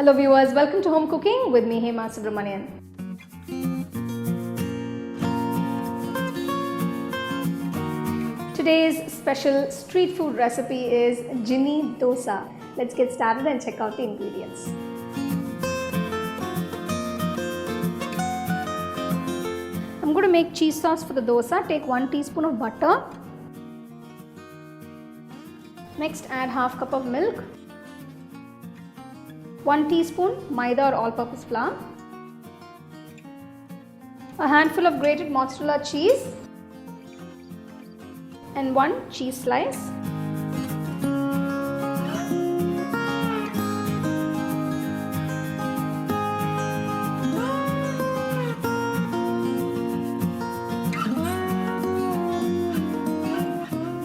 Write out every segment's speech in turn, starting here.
Hello viewers, welcome to Home Cooking with me Hema Subramanian. Today's special street food recipe is Jini Dosa. Let's get started and check out the ingredients. I'm going to make cheese sauce for the dosa. Take 1 teaspoon of butter. Next add half cup of milk. 1 teaspoon Maida or all-purpose flour, a handful of grated mozzarella cheese and 1 cheese slice.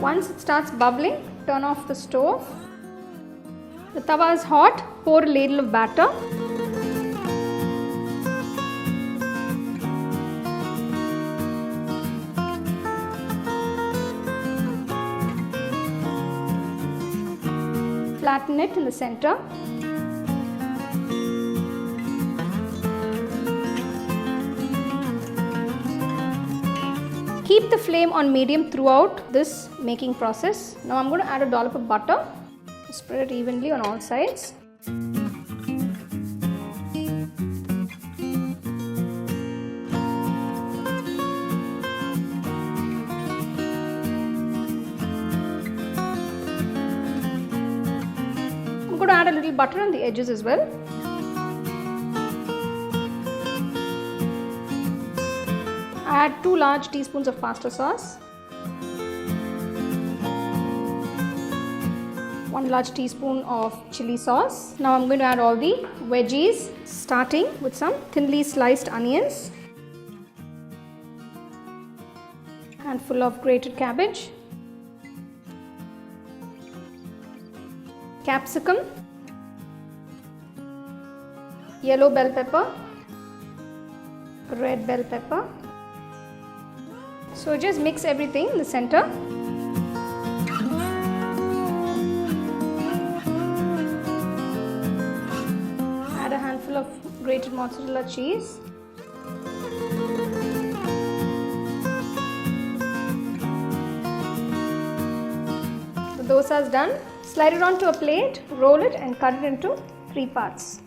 Once it starts bubbling, turn off the stove. The tawa is hot, pour a ladle of batter. Flatten it in the center. Keep the flame on medium throughout this making process. Now I'm going to add a dollop of butter. Spread it evenly on all sides. I'm going to add a little butter on the edges as well. Add 2 large teaspoons of pasta sauce. 1 large teaspoon of chili sauce. Now I'm going to add all the veggies, starting with some thinly sliced onions, handful of grated cabbage, capsicum, yellow bell pepper, red bell pepper. So just mix everything in the center. Of grated mozzarella cheese. The dosa is done. Slide it onto a plate, roll it and cut it into 3 parts.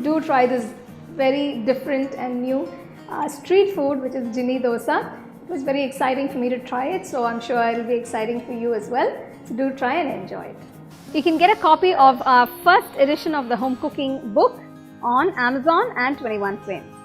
Do try this very different and new street food, which is Jini Dosa. It was very exciting for me to try it, so I'm sure it will be exciting for you as well. So do try and enjoy it. You can get a copy of our first edition of the home cooking book on Amazon and 21 Frames.